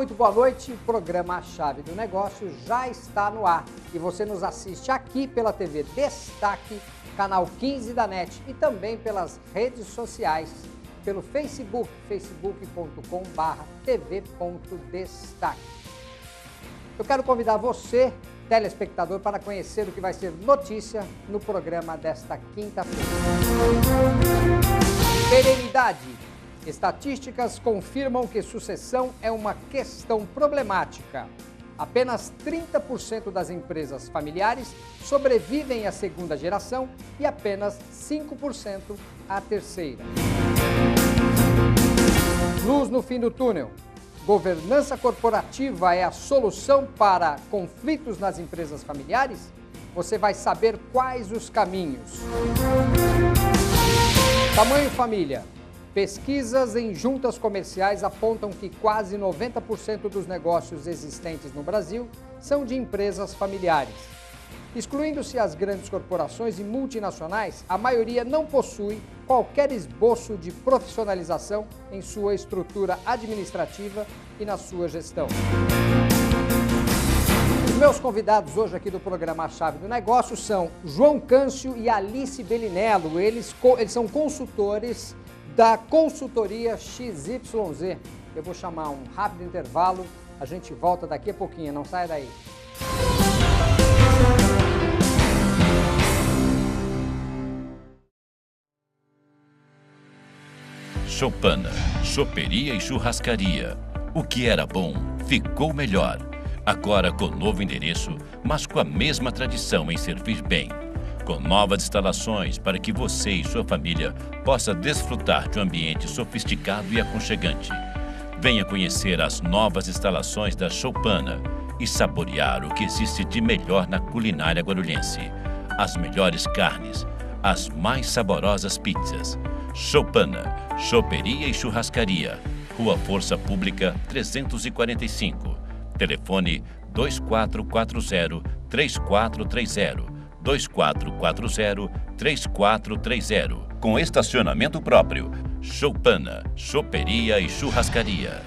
muito boa noite. O programa A Chave do Negócio já está no ar. E você nos assiste aqui pela TV Destaque, canal 15 da NET e também pelas redes sociais, pelo Facebook, facebook.com/tv.destaque. Eu quero convidar você, telespectador, para conhecer o que vai ser notícia no programa desta quinta-feira. Perenidade. Estatísticas confirmam que sucessão é uma questão problemática. Apenas 30% das empresas familiares sobrevivem à segunda geração e apenas 5% à terceira. Luz no fim do túnel. Governança corporativa é a solução para conflitos nas empresas familiares? Você vai saber quais os caminhos. Tamanho família. Pesquisas em juntas comerciais apontam que quase 90% dos negócios existentes no Brasil são de empresas familiares. Excluindo-se as grandes corporações e multinacionais, a maioria não possui qualquer esboço de profissionalização em sua estrutura administrativa e na sua gestão. Os meus convidados hoje aqui do programa A Chave do Negócio são João Câncio e Alice Belinello. Eles são consultores da consultoria XYZ. Eu vou chamar um rápido intervalo, a gente volta daqui a pouquinho, não saia daí. Choupana, choperia e churrascaria. O que era bom, ficou melhor. Agora com novo endereço, mas com a mesma tradição em servir bem. Com novas instalações para que você e sua família possa desfrutar de um ambiente sofisticado e aconchegante. Venha conhecer as novas instalações da Choupana e saborear o que existe de melhor na culinária guarulhense. As melhores carnes, as mais saborosas pizzas. Choupana, choperia e churrascaria. Rua Força Pública 345. Telefone 2440-3430. 2440-3430. Com estacionamento próprio. Choupana, choperia e churrascaria.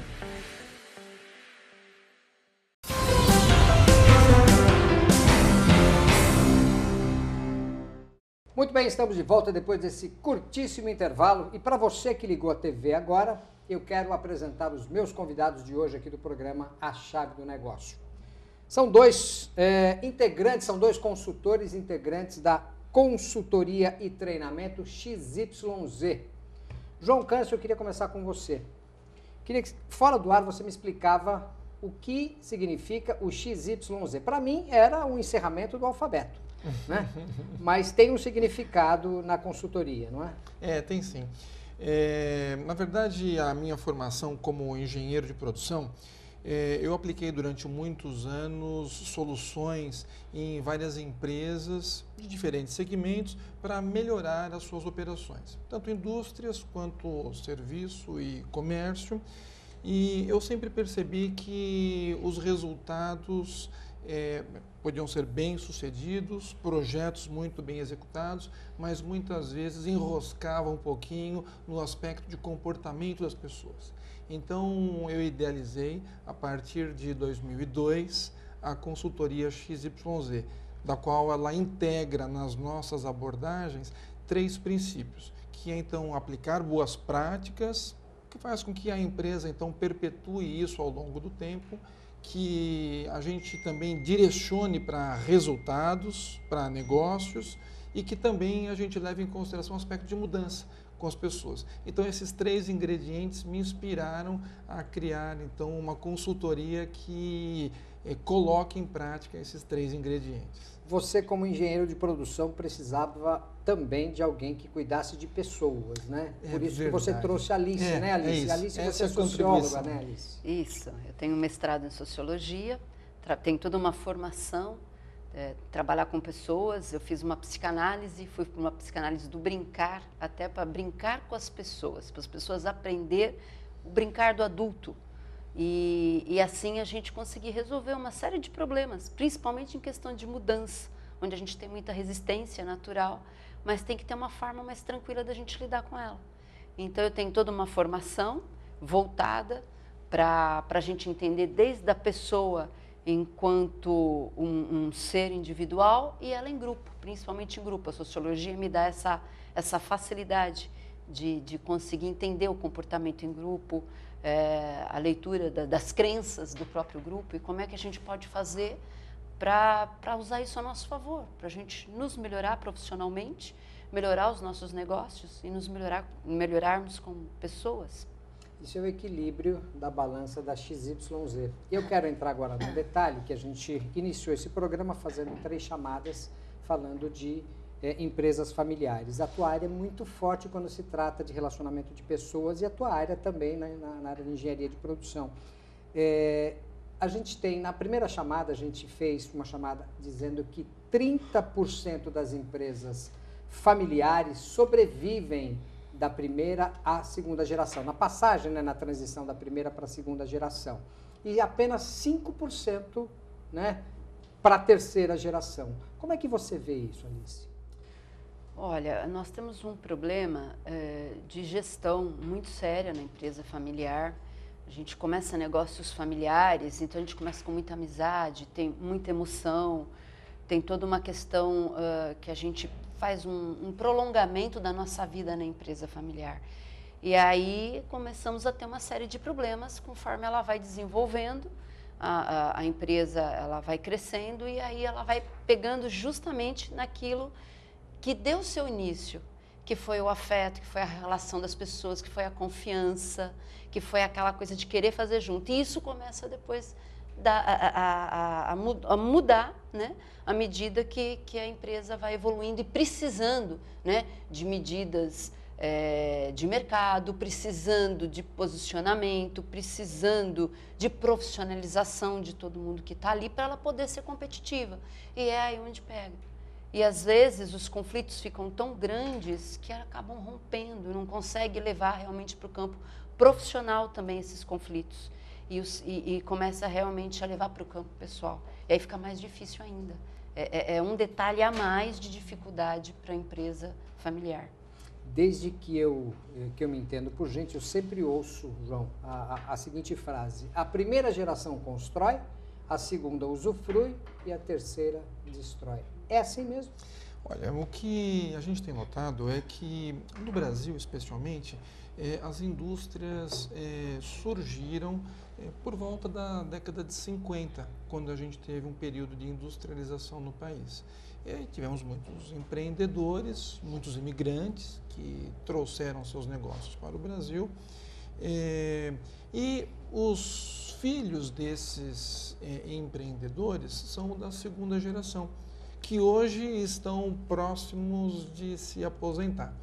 Muito bem, estamos de volta depois desse curtíssimo intervalo. E para você que ligou a TV agora, eu quero apresentar os meus convidados de hoje aqui do programa A Chave do Negócio. São dois integrantes, são dois consultores integrantes da consultoria e treinamento XYZ. João Câncio, eu queria começar com você. Queria que, fora do ar, você me explicava o que significa o XYZ. Para mim, era um encerramento do alfabeto, né? Mas tem um significado na consultoria, não é? Tem sim. Na verdade, a minha formação como engenheiro de produção, eu apliquei durante muitos anos soluções em várias empresas de diferentes segmentos para melhorar as suas operações, tanto indústrias quanto serviço e comércio. E eu sempre percebi que os resultados podiam ser bem-sucedidos, projetos muito bem executados, mas muitas vezes enroscavam um pouquinho no aspecto de comportamento das pessoas. Então, eu idealizei, a partir de 2002, a consultoria XYZ, da qual ela integra nas nossas abordagens 3 princípios, que é, então, aplicar boas práticas, que faz com que a empresa, então, perpetue isso ao longo do tempo, que a gente também direcione para resultados, para negócios, e que também a gente leve em consideração o aspecto de mudança com as pessoas. Então, esses 3 ingredientes me inspiraram a criar, então, uma consultoria que coloque em prática esses 3 ingredientes. Você, como engenheiro de produção, precisava também de alguém que cuidasse de pessoas, né? Por isso que você trouxe a Alice, né, Alice? Alice, você é socióloga, né, Alice? Isso, eu tenho um mestrado em sociologia, tenho toda uma formação, trabalhar com pessoas, eu fiz uma psicanálise, fui para uma psicanálise do brincar, até para brincar com as pessoas aprender o brincar do adulto. E assim a gente conseguir resolver uma série de problemas, principalmente em questão de mudança, onde a gente tem muita resistência natural, mas tem que ter uma forma mais tranquila da gente lidar com ela. Então eu tenho toda uma formação voltada para a gente entender desde a pessoa enquanto um ser individual e ela em grupo, principalmente em grupo. A sociologia me dá essa facilidade de conseguir entender o comportamento em grupo, a leitura das crenças do próprio grupo e como é que a gente pode fazer para usar isso a nosso favor, para a gente nos melhorar profissionalmente, melhorar os nossos negócios e nos melhorarmos como pessoas. Isso é o equilíbrio da balança da XYZ. Eu quero entrar agora no detalhe que a gente iniciou esse programa fazendo 3 chamadas falando de empresas familiares. A tua área é muito forte quando se trata de relacionamento de pessoas e a tua área também na área de engenharia de produção. A gente tem, na primeira chamada, a gente fez uma chamada dizendo que 30% das empresas familiares sobrevivem da primeira à segunda geração, na passagem, né, na transição da primeira para a segunda geração. E apenas 5%, né, para a terceira geração. Como é que você vê isso, Alice? Olha, nós temos um problema de gestão muito séria na empresa familiar. A gente começa negócios familiares, então a gente começa com muita amizade, tem muita emoção, tem toda uma questão que a gente faz um prolongamento da nossa vida na empresa familiar. E aí começamos a ter uma série de problemas conforme ela vai desenvolvendo, a empresa ela vai crescendo e aí ela vai pegando justamente naquilo que deu seu início, que foi o afeto, que foi a relação das pessoas, que foi a confiança, que foi aquela coisa de querer fazer junto. E isso começa depois a mudar, né, à medida que a empresa vai evoluindo e precisando, né, de medidas de mercado, precisando de posicionamento, precisando de profissionalização de todo mundo que está ali para ela poder ser competitiva. E é aí onde pega. E às vezes os conflitos ficam tão grandes que acabam rompendo, não consegue levar realmente para o campo profissional também esses conflitos. E começa realmente a levar para o campo pessoal. E aí fica mais difícil ainda. É um detalhe a mais de dificuldade para a empresa familiar. Desde que eu me entendo por gente, eu sempre ouço, João, a seguinte frase: a primeira geração constrói, a segunda usufrui e a terceira destrói. É assim mesmo? Olha, o que a gente tem notado é que, no Brasil especialmente, as indústrias surgiram por volta da década de 50, quando a gente teve um período de industrialização no país. E aí tivemos muitos empreendedores, muitos imigrantes que trouxeram seus negócios para o Brasil. E os filhos desses empreendedores são da segunda geração, que hoje estão próximos de se aposentar,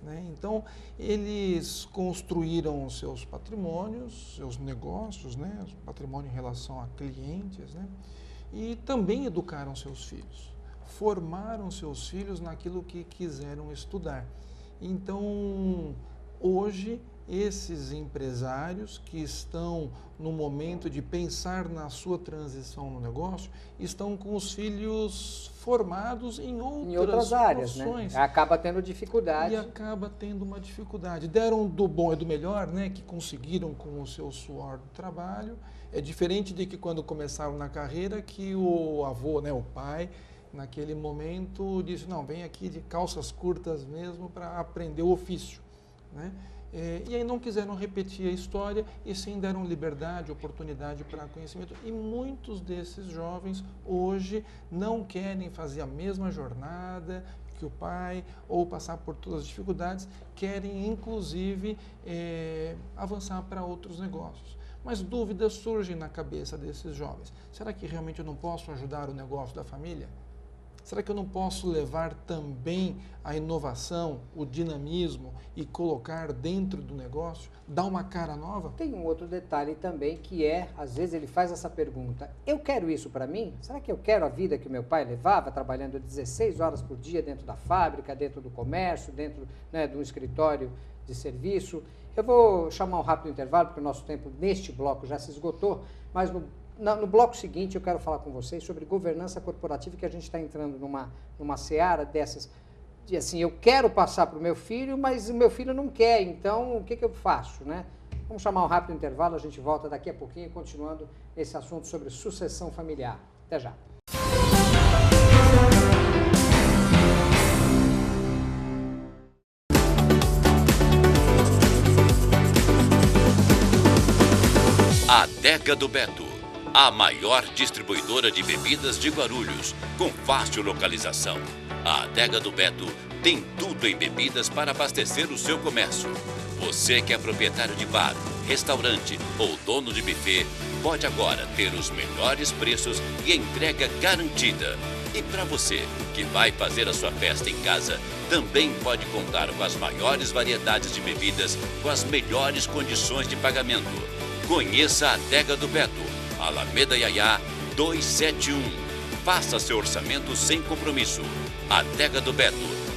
né? Então, eles construíram seus patrimônios, seus negócios, né? Patrimônio em relação a clientes, né? E também educaram seus filhos, formaram seus filhos naquilo que quiseram estudar. Então, hoje, esses empresários que estão no momento de pensar na sua transição no negócio, estão com os filhos formados em outras áreas, profissões. Né? Acaba tendo dificuldade. E acaba tendo uma dificuldade. Deram do bom e do melhor, né, que conseguiram com o seu suor do trabalho. É diferente de que quando começaram na carreira, que o avô, né, o pai, naquele momento disse, não, vem aqui de calças curtas mesmo para aprender o ofício, né? E aí não quiseram repetir a história e sim deram liberdade, oportunidade para conhecimento. E muitos desses jovens hoje não querem fazer a mesma jornada que o pai ou passar por todas as dificuldades, querem inclusive avançar para outros negócios. Mas dúvidas surgem na cabeça desses jovens. Será que realmente eu não posso ajudar o negócio da família? Será que eu não posso levar também a inovação, o dinamismo e colocar dentro do negócio, dar uma cara nova? Tem um outro detalhe também que às vezes ele faz essa pergunta, eu quero isso para mim? Será que eu quero a vida que o meu pai levava, trabalhando 16 horas por dia dentro da fábrica, dentro do comércio, dentro, né, de um escritório de serviço? Eu vou chamar um rápido intervalo, porque o nosso tempo neste bloco já se esgotou, mas no bloco seguinte eu quero falar com vocês sobre governança corporativa, que a gente está entrando numa seara dessas, de assim, eu quero passar para o meu filho, mas o meu filho não quer, então o que eu faço, né? Vamos chamar um rápido intervalo, a gente volta daqui a pouquinho, continuando esse assunto sobre sucessão familiar. Até já. Adega do Beto, a maior distribuidora de bebidas de Guarulhos, com fácil localização. A Adega do Beto tem tudo em bebidas para abastecer o seu comércio. Você que é proprietário de bar, restaurante ou dono de buffet, pode agora ter os melhores preços e entrega garantida. E para você que vai fazer a sua festa em casa, também pode contar com as maiores variedades de bebidas, com as melhores condições de pagamento. Conheça a Adega do Beto, Alameda Yayá 271. Faça seu orçamento sem compromisso. Adega do Beto,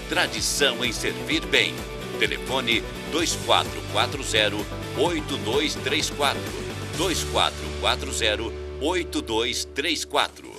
tradição em servir bem. Telefone 2440-8234. 2440-8234.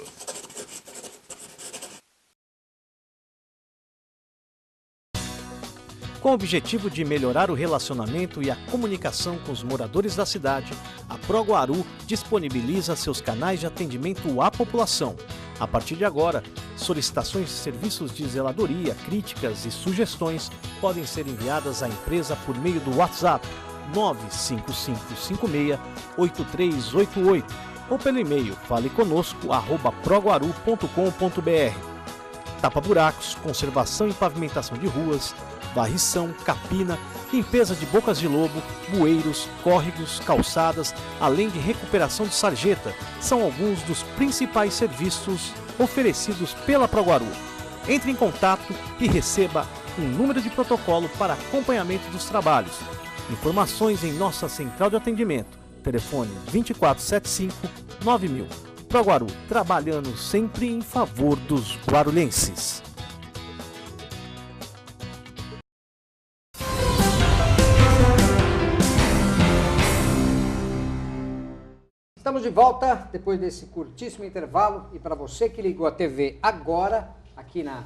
Com o objetivo de melhorar o relacionamento e a comunicação com os moradores da cidade, a ProGuaru disponibiliza seus canais de atendimento à população. A partir de agora, solicitações de serviços de zeladoria, críticas e sugestões podem ser enviadas à empresa por meio do WhatsApp 95556-8388 ou pelo e-mail faleconosco@proguaru.com.br. Tapa-buracos, conservação e pavimentação de ruas, varrição, capina, limpeza de bocas de lobo, bueiros, córregos, calçadas, além de recuperação de sarjeta, são alguns dos principais serviços oferecidos pela ProGuaru. Entre em contato e receba um número de protocolo para acompanhamento dos trabalhos. Informações em nossa central de atendimento. Telefone 2475-9000. ProGuaru, trabalhando sempre em favor dos guarulhenses. Estamos de volta depois desse curtíssimo intervalo e para você que ligou a TV agora, aqui na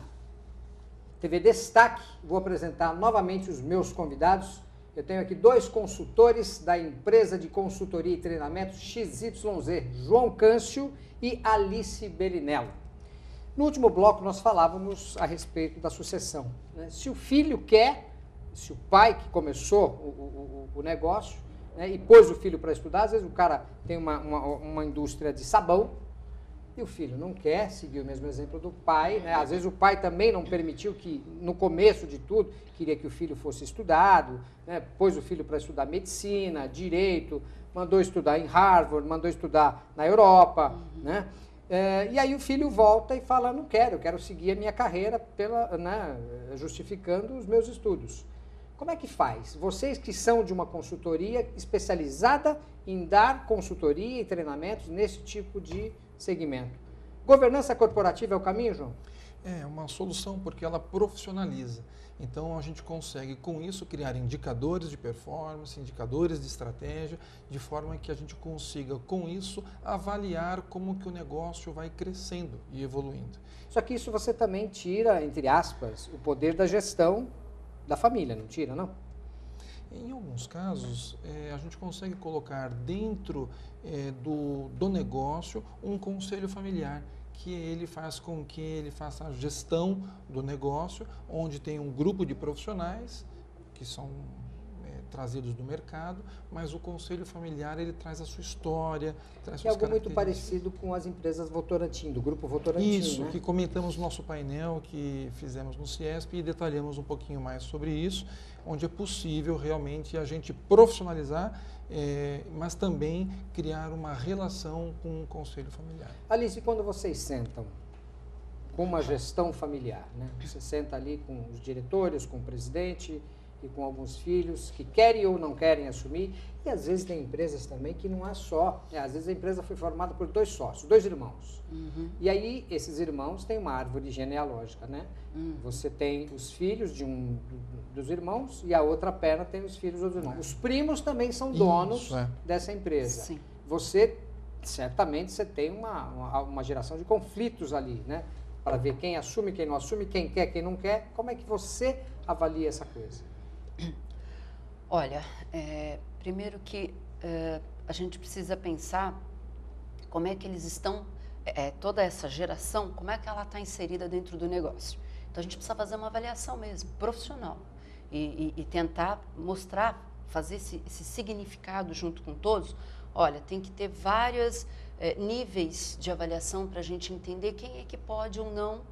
TV Destaque, vou apresentar novamente os meus convidados. Eu tenho aqui dois consultores da empresa de consultoria e treinamento XYZ, João Câncio e Alice Belinello. No último bloco nós falávamos a respeito da sucessão, né? Se o filho quer, se o pai que começou o negócio, né, e pôs o filho para estudar, às vezes o cara tem uma indústria de sabão e o filho não quer seguir o mesmo exemplo do pai, né? Às vezes o pai também não permitiu que, no começo de tudo, queria que o filho fosse estudado, né? Pôs o filho para estudar medicina, direito, mandou estudar em Harvard, mandou estudar na Europa, né? E aí o filho volta e fala, não quero, eu quero seguir a minha carreira né, justificando os meus estudos. Como é que faz? Vocês que são de uma consultoria especializada em dar consultoria e treinamentos nesse tipo de segmento. Governança corporativa é o caminho, João? É uma solução porque ela profissionaliza. Então a gente consegue com isso criar indicadores de performance, indicadores de estratégia, de forma que a gente consiga com isso avaliar como que o negócio vai crescendo e evoluindo. Só que isso você também tira, entre aspas, o poder da gestão da família, não tira, não? Em alguns casos, a gente consegue colocar dentro do negócio um conselho familiar, que ele faz com que ele faça a gestão do negócio, onde tem um grupo de profissionais que são trazidos do mercado, mas o conselho familiar ele traz a sua história, traz suas algo muito parecido com as empresas Votorantim, do grupo Votorantim. Isso, né? Que comentamos no nosso painel que fizemos no CIESP e detalhamos um pouquinho mais sobre isso, onde é possível realmente a gente profissionalizar, mas também criar uma relação com o conselho familiar. Alice, quando vocês sentam com uma gestão familiar, né? Você senta ali com os diretores, com o presidente e com alguns filhos que querem ou não querem assumir, e às vezes tem empresas também que não é só, às vezes a empresa foi formada por dois sócios, dois irmãos, e aí esses irmãos têm uma árvore genealógica, né? Você tem os filhos de dos irmãos e a outra perna tem os filhos dos irmãos. Os primos também são donos dessa empresa. Sim. Você, certamente, você tem uma geração de conflitos ali, né? Para ver quem assume, quem não assume, quem quer, quem não quer. Como é que você avalia essa coisa? Olha, Primeiro que a gente precisa pensar como é que eles estão, toda essa geração, como é que ela está inserida dentro do negócio. Então, a gente precisa fazer uma avaliação mesmo, profissional, e tentar mostrar, fazer esse significado junto com todos. Olha, tem que ter vários níveis de avaliação para a gente entender quem é que pode ou não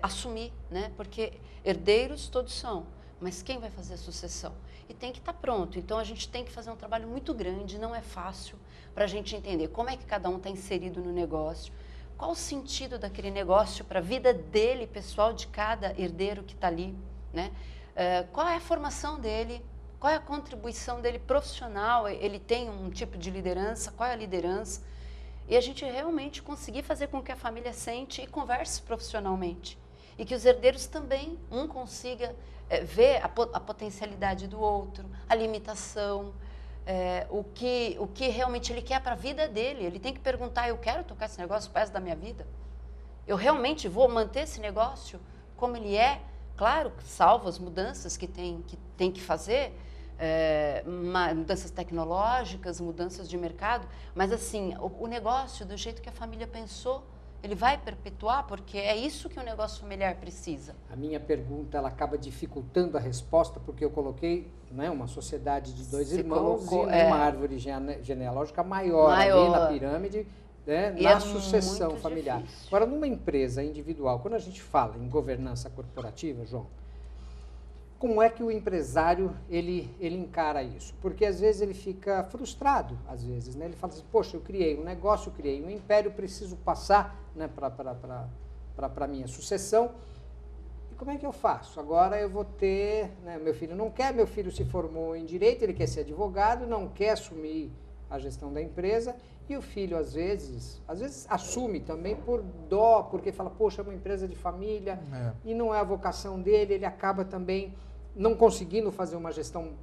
assumir, né? Porque herdeiros todos são, mas quem vai fazer a sucessão? E tem que estar pronto. Então, a gente tem que fazer um trabalho muito grande, não é fácil, para a gente entender como é que cada um está inserido no negócio, qual o sentido daquele negócio para a vida dele, pessoal, de cada herdeiro que está ali, né? Qual é a formação dele, qual é a contribuição dele profissional, ele tem um tipo de liderança, qual é a liderança, e a gente realmente conseguir fazer com que a família sente e converse profissionalmente, e que os herdeiros também, um consiga ver a potencialidade do outro, a limitação, o que realmente ele quer para a vida dele. Ele tem que perguntar, eu quero tocar esse negócio pro resto da minha vida? Eu realmente vou manter esse negócio como ele é? Claro, salvo as mudanças que tem que fazer, mudanças tecnológicas, mudanças de mercado, mas assim, o negócio, do jeito que a família pensou, ele vai perpetuar, porque é isso que o negócio familiar precisa. A minha pergunta, ela acaba dificultando a resposta, porque eu coloquei, né, uma sociedade de dois irmãos e uma árvore genealógica maior ali na pirâmide, né, na sucessão familiar. Difícil. Agora, numa empresa individual, quando a gente fala em governança corporativa, João, como é que o empresário ele encara isso? Porque às vezes ele fica frustrado, às vezes, né? Ele fala assim, poxa, eu criei um negócio, eu criei um império, preciso passar, né, para a minha sucessão. E como é que eu faço? Agora eu vou ter, né, meu filho não quer, meu filho se formou em direito, ele quer ser advogado, não quer assumir a gestão da empresa, e o filho às vezes assume também por dó, porque fala, poxa, é uma empresa de família, e não é a vocação dele, ele acaba também não conseguindo fazer uma gestão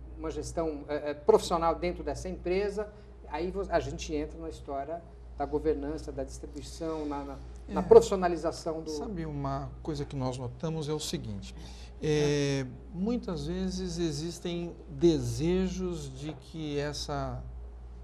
profissional dentro dessa empresa. Aí a gente entra na história da governança, da distribuição, na profissionalização do... Sabe, uma coisa que nós notamos é o seguinte, muitas vezes existem desejos de que essa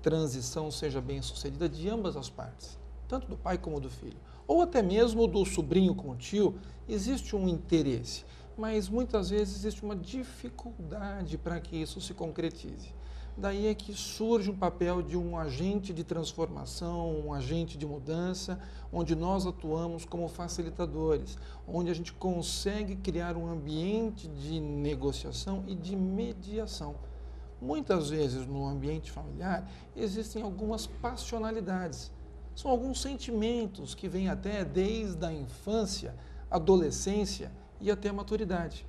transição seja bem sucedida de ambas as partes, tanto do pai como do filho, ou até mesmo do sobrinho com o tio, existe um interesse, mas muitas vezes existe uma dificuldade para que isso se concretize. Daí é que surge um papel de um agente de transformação, um agente de mudança, onde nós atuamos como facilitadores, onde a gente consegue criar um ambiente de negociação e de mediação. Muitas vezes no ambiente familiar existem algumas passionalidades, são alguns sentimentos que vêm até desde a infância, adolescência e até a maturidade,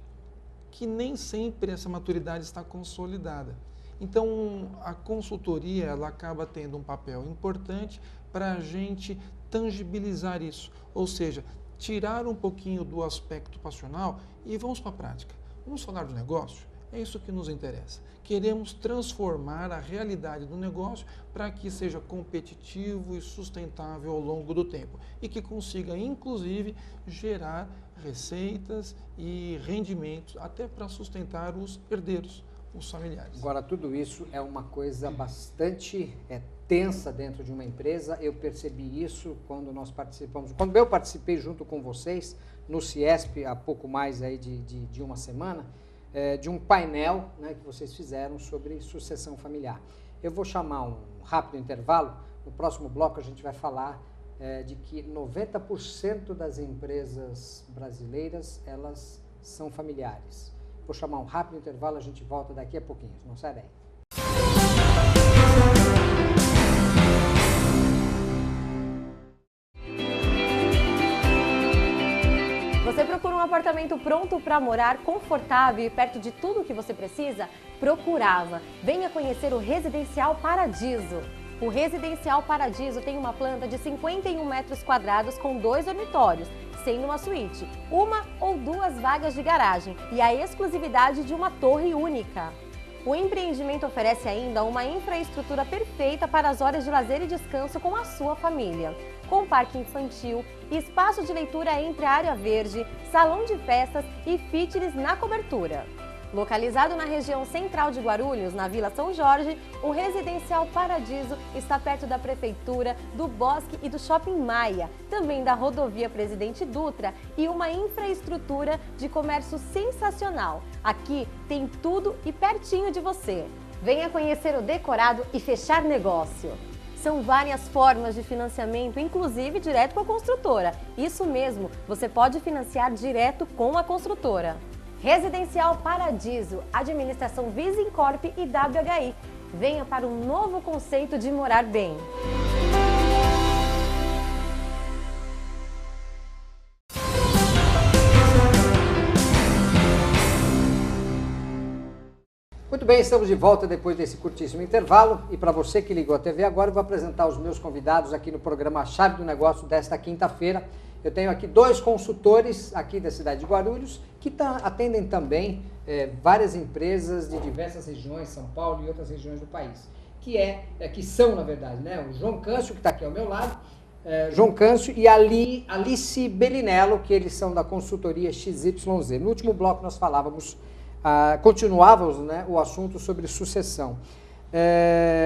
que nem sempre essa maturidade está consolidada. Então, a consultoria ela acaba tendo um papel importante para a gente tangibilizar isso, ou seja, tirar um pouquinho do aspecto passional e vamos para a prática. Vamos falar do negócio? É isso que nos interessa. Queremos transformar a realidade do negócio para que seja competitivo e sustentável ao longo do tempo e que consiga, inclusive, gerar receitas e rendimentos até para sustentar os herdeiros, os familiares. Agora, tudo isso é uma coisa bastante tensa dentro de uma empresa. Eu percebi isso quando nós participamos, quando eu participei junto com vocês no CIESP há pouco mais aí de uma semana, de um painel, né, que vocês fizeram sobre sucessão familiar. Eu vou chamar um rápido intervalo. No próximo bloco a gente vai falar de que 90% das empresas brasileiras, elas são familiares. Vou chamar um rápido intervalo, a gente volta daqui a pouquinho. Não sai daí. Você procura um apartamento pronto para morar, confortável e perto de tudo o que você precisa? Procurava. Venha conhecer o Residencial Paradiso. O Residencial Paradiso tem uma planta de 51 metros quadrados com 2 dormitórios, sendo uma suíte, uma ou 2 vagas de garagem e a exclusividade de uma torre única. O empreendimento oferece ainda uma infraestrutura perfeita para as horas de lazer e descanso com a sua família, com parque infantil, espaço de leitura entre a área verde, salão de festas e fitness na cobertura. Localizado na região central de Guarulhos, na Vila São Jorge, o Residencial Paradiso está perto da Prefeitura, do Bosque e do Shopping Maia, também da Rodovia Presidente Dutra e uma infraestrutura de comércio sensacional. Aqui tem tudo e pertinho de você. Venha conhecer o decorado e fechar negócio. São várias formas de financiamento, inclusive direto com a construtora. Isso mesmo, você pode financiar direto com a construtora. Residencial Paradiso, administração Visincorp e WHI. Venha para um novo conceito de morar bem. Muito bem, estamos de volta depois desse curtíssimo intervalo. E para você que ligou a TV agora, eu vou apresentar os meus convidados aqui no programa Chave do Negócio desta quinta-feira. Eu tenho aqui 2 consultores aqui da cidade de Guarulhos que atendem também várias empresas de diversas regiões, São Paulo e outras regiões do país. Que são, na verdade, né? O João Câncio, que está aqui ao meu lado, João Câncio e Alice Bellinello, que eles são da consultoria XYZ. No último bloco nós falávamos, continuávamos, né, o assunto sobre sucessão.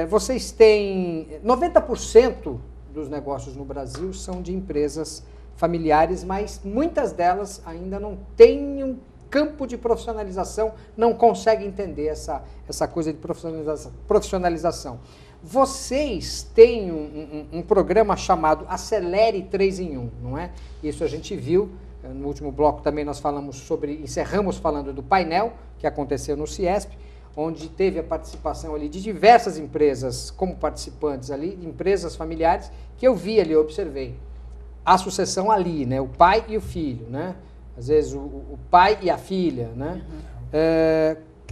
Vocês têm 90% dos negócios no Brasil são de empresas familiares, mas muitas delas ainda não têm um campo de profissionalização, não conseguem entender essa coisa de profissionalização. Vocês têm um programa chamado Acelere 3 em 1, não é? Isso a gente viu, no último bloco também nós encerramos falando do painel que aconteceu no Ciesp, onde teve a participação ali de diversas empresas como participantes ali, empresas familiares, que eu vi ali, eu observei. A sucessão ali, né? O pai e o filho, né? Às vezes o pai e a filha, né?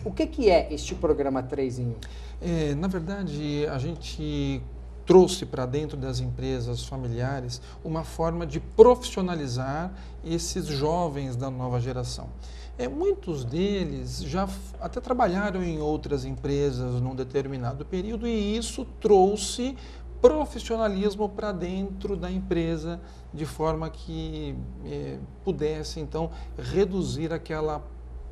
O que é este programa 3 em 1? Na verdade, a gente trouxe para dentro das empresas familiares uma forma de profissionalizar esses jovens da nova geração. Muitos deles já até trabalharam em outras empresas num determinado período e isso trouxe profissionalismo para dentro da empresa, de forma que pudesse, então, reduzir aquela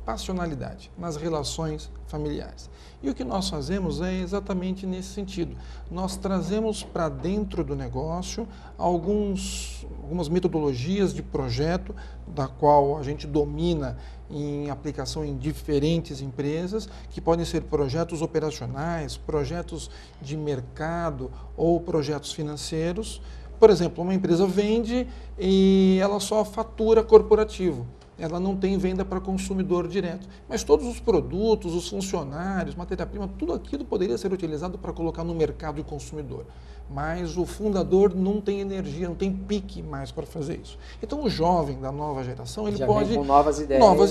passionalidade nas relações familiares. E o que nós fazemos é exatamente nesse sentido. Nós trazemos para dentro do negócio algumas metodologias de projeto, da qual a gente domina em aplicação em diferentes empresas, que podem ser projetos operacionais, projetos de mercado ou projetos financeiros. Por exemplo, uma empresa vende e ela só fatura corporativo. Ela não tem venda para consumidor direto. Mas todos os produtos, os funcionários, matéria-prima, tudo aquilo poderia ser utilizado para colocar no mercado e consumidor. Mas o fundador não tem energia, não tem pique mais para fazer isso. Então o jovem da nova geração, ele pode... vem com novas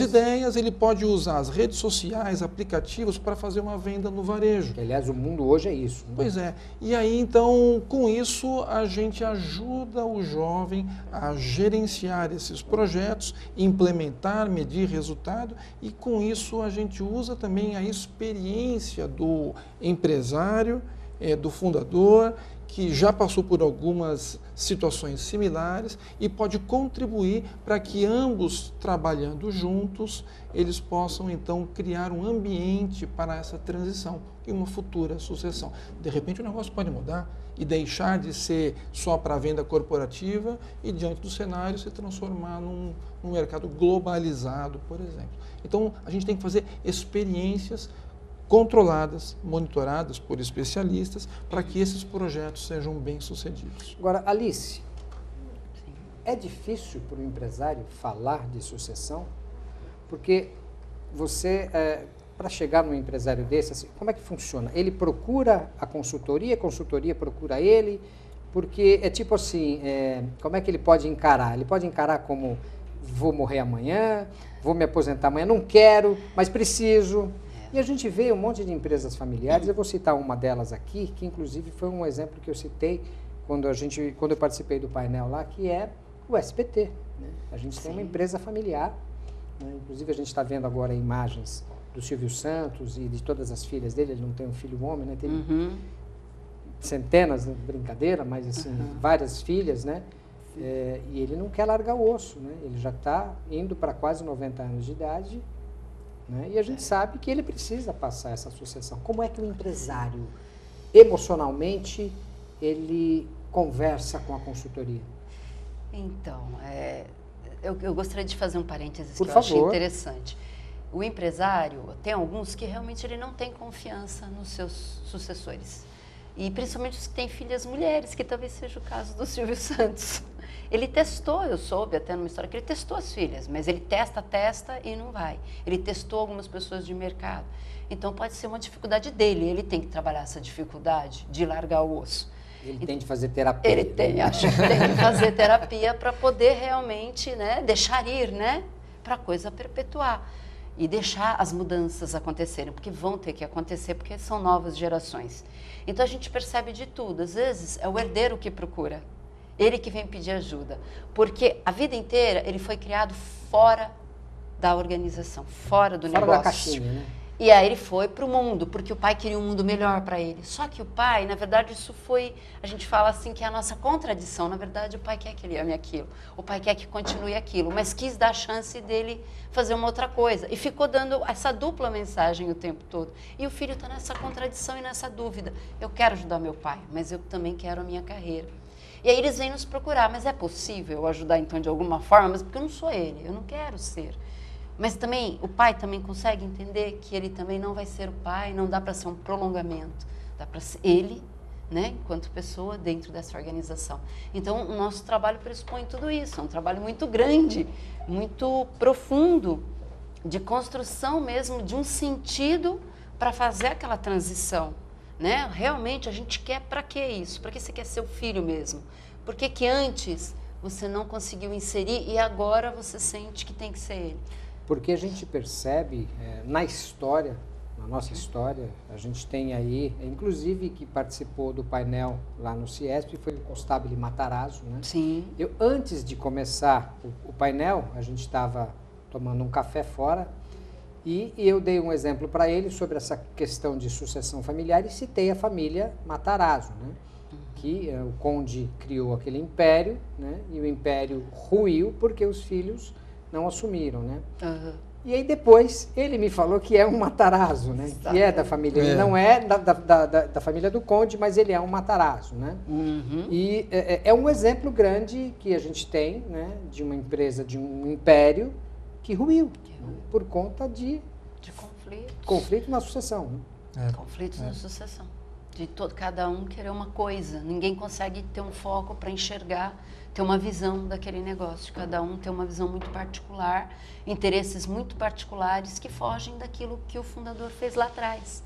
ideias. Ele pode usar as redes sociais, aplicativos para fazer uma venda no varejo. Que, aliás, o mundo hoje é isso. Né? Pois é. E aí, então, com isso, a gente ajuda o jovem a gerenciar esses projetos, implementar, medir resultado e, com isso, a gente usa também a experiência do empresário, do fundador, que já passou por algumas situações similares e pode contribuir para que ambos, trabalhando juntos, eles possam então criar um ambiente para essa transição e uma futura sucessão. De repente o negócio pode mudar e deixar de ser só para venda corporativa e, diante do cenário, se transformar num mercado globalizado, por exemplo. Então a gente tem que fazer experiências controladas, monitoradas por especialistas, para que esses projetos sejam bem-sucedidos. Agora, Alice, é difícil para o empresário falar de sucessão? Porque você, para chegar num empresário desse, assim, como é que funciona? Ele procura a consultoria procura ele, porque é tipo assim, como é que ele pode encarar? Ele pode encarar como, vou morrer amanhã, vou me aposentar amanhã, não quero, mas preciso... E a gente vê um monte de empresas familiares, eu vou citar uma delas aqui, que inclusive foi um exemplo que eu citei quando eu participei do painel lá, que é o SBT. Né? A gente tem uma empresa familiar, né? Inclusive a gente está vendo agora imagens do Silvio Santos e de todas as filhas dele, ele não tem um filho homem, né? Tem centenas, brincadeira, mas assim, várias filhas, né? E ele não quer largar o osso, né? Ele já está indo para quase 90 anos de idade, né? E a gente sabe que ele precisa passar essa sucessão. Como é que o empresário, emocionalmente, ele conversa com a consultoria? Então, eu gostaria de fazer um parênteses Por que eu favor. achei interessante. O empresário, tem alguns que realmente ele não tem confiança nos seus sucessores. E principalmente os que têm filhas mulheres, que talvez seja o caso do Silvio Santos. Ele testou, eu soube até numa história que ele testou as filhas, mas ele testa e não vai. Ele testou algumas pessoas de mercado. Então pode ser uma dificuldade dele, ele tem que trabalhar essa dificuldade de largar o osso. Ele tem de fazer terapia. Ele tem, acho que tem que fazer terapia para poder realmente, né, deixar ir, né, para a coisa perpetuar. E deixar as mudanças acontecerem, porque vão ter que acontecer, porque são novas gerações. Então a gente percebe de tudo. Às vezes é o herdeiro que procura, ele que vem pedir ajuda. Porque a vida inteira ele foi criado fora da organização, fora do negócio. Fora da caixinha, né? E aí ele foi para o mundo, porque o pai queria um mundo melhor para ele. Só que o pai, na verdade, isso foi, a gente fala assim, que é a nossa contradição. Na verdade, o pai quer que ele ame aquilo, o pai quer que continue aquilo, mas quis dar a chance dele fazer uma outra coisa. E ficou dando essa dupla mensagem o tempo todo. E o filho está nessa contradição e nessa dúvida. Eu quero ajudar meu pai, mas eu também quero a minha carreira. E aí eles vêm nos procurar, mas é possível eu ajudar então de alguma forma? Mas porque eu não sou ele, eu não quero ser. Mas também, o pai também consegue entender que ele também não vai ser o pai, não dá para ser um prolongamento, dá para ser ele, né, enquanto pessoa dentro dessa organização. Então, o nosso trabalho pressupõe tudo isso, é um trabalho muito grande, muito profundo, de construção mesmo de um sentido para fazer aquela transição, né? Realmente, a gente quer, para que isso? Para que você quer ser o filho mesmo? Por que que antes você não conseguiu inserir e agora você sente que tem que ser ele? Porque a gente percebe na história, na nossa história, a gente tem aí, inclusive que participou do painel lá no CIESP, foi o Constabile Matarazzo, né? Sim. Eu, antes de começar o painel, a gente estava tomando um café fora e eu dei um exemplo para ele sobre essa questão de sucessão familiar e citei a família Matarazzo, né? Que o conde criou aquele império, né? E o império ruiu porque os filhos não assumiram, né? Uhum. E aí depois ele me falou que é um Matarazzo, né? Que é da família, ele não é da família do conde, mas ele é um Matarazzo, né? Uhum. E é um exemplo grande que a gente tem, né? De uma empresa, de um império que ruiu, né? Por conta de conflitos. Conflito na sucessão. Né? Conflitos na sucessão. De cada um querer uma coisa. Ninguém consegue ter um foco para enxergar, ter uma visão daquele negócio. Cada um tem uma visão muito particular, interesses muito particulares que fogem daquilo que o fundador fez lá atrás.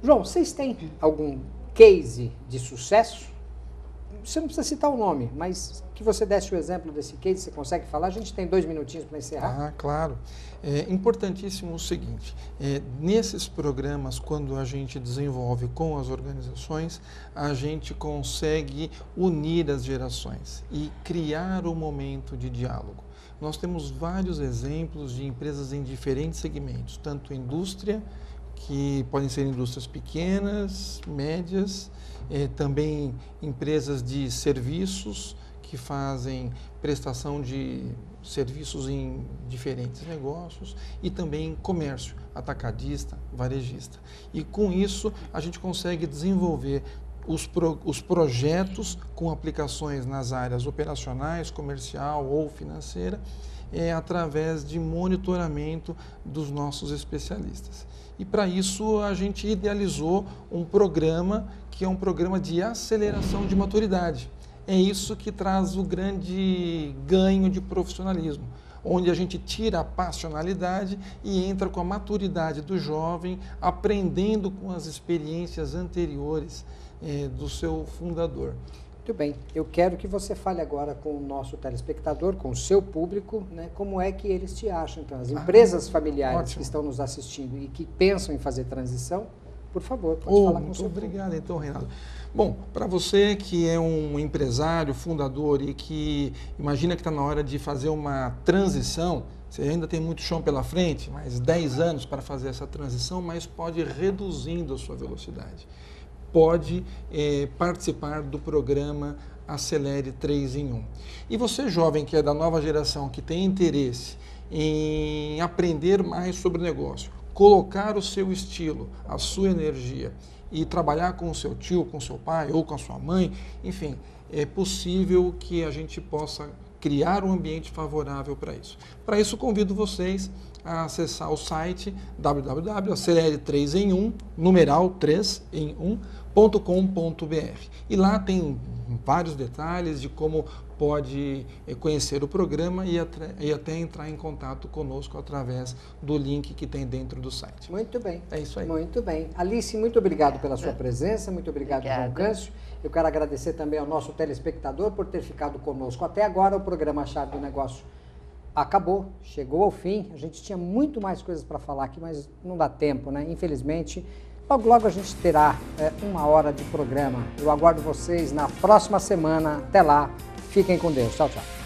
João, vocês têm algum case de sucesso? Você não precisa citar o nome, mas que você desse o exemplo desse case, você consegue falar? A gente tem 2 minutinhos para encerrar. Ah, claro. É importantíssimo o seguinte, nesses programas, quando a gente desenvolve com as organizações, a gente consegue unir as gerações e criar um momento de diálogo. Nós temos vários exemplos de empresas em diferentes segmentos, tanto indústria, que podem ser indústrias pequenas, médias, também empresas de serviços que fazem prestação de serviços em diferentes negócios e também comércio, atacadista, varejista. E com isso a gente consegue desenvolver os projetos com aplicações nas áreas operacionais, comercial ou financeira, através de monitoramento dos nossos especialistas. E para isso a gente idealizou um programa que é um programa de aceleração de maturidade. É isso que traz o grande ganho de profissionalismo, onde a gente tira a passionalidade e entra com a maturidade do jovem, aprendendo com as experiências anteriores do seu fundador. Muito bem, eu quero que você fale agora com o nosso telespectador, com o seu público, né, como é que eles te acham. Então, as empresas familiares ótimo. Que estão nos assistindo e que pensam em fazer transição, por favor, pode falar com o seu Muito obrigado, então, Reinaldo. Bom, para você que é um empresário, fundador e que imagina que está na hora de fazer uma transição, você ainda tem muito chão pela frente, mais 10 anos para fazer essa transição, mas pode ir reduzindo a sua velocidade. Pode participar do programa Acelere 3 em 1. E você, jovem, que é da nova geração, que tem interesse em aprender mais sobre o negócio, colocar o seu estilo, a sua energia e trabalhar com o seu tio, com o seu pai ou com a sua mãe, enfim, é possível que a gente possa criar um ambiente favorável para isso. Para isso, convido vocês a acessar o site www.aclr3em1, numeral 3 em 1.com.br. E lá tem vários detalhes de como pode conhecer o programa e até entrar em contato conosco através do link que tem dentro do site. Muito bem. É isso aí. Muito bem. Alice, muito obrigado pela sua presença, muito obrigado, João Câncio. Eu quero agradecer também ao nosso telespectador por ter ficado conosco até agora. O programa Chave do Negócio acabou, chegou ao fim. A gente tinha muito mais coisas para falar aqui, mas não dá tempo, né? Infelizmente, logo, logo a gente terá 1 hora de programa. Eu aguardo vocês na próxima semana. Até lá, fiquem com Deus. Tchau, tchau.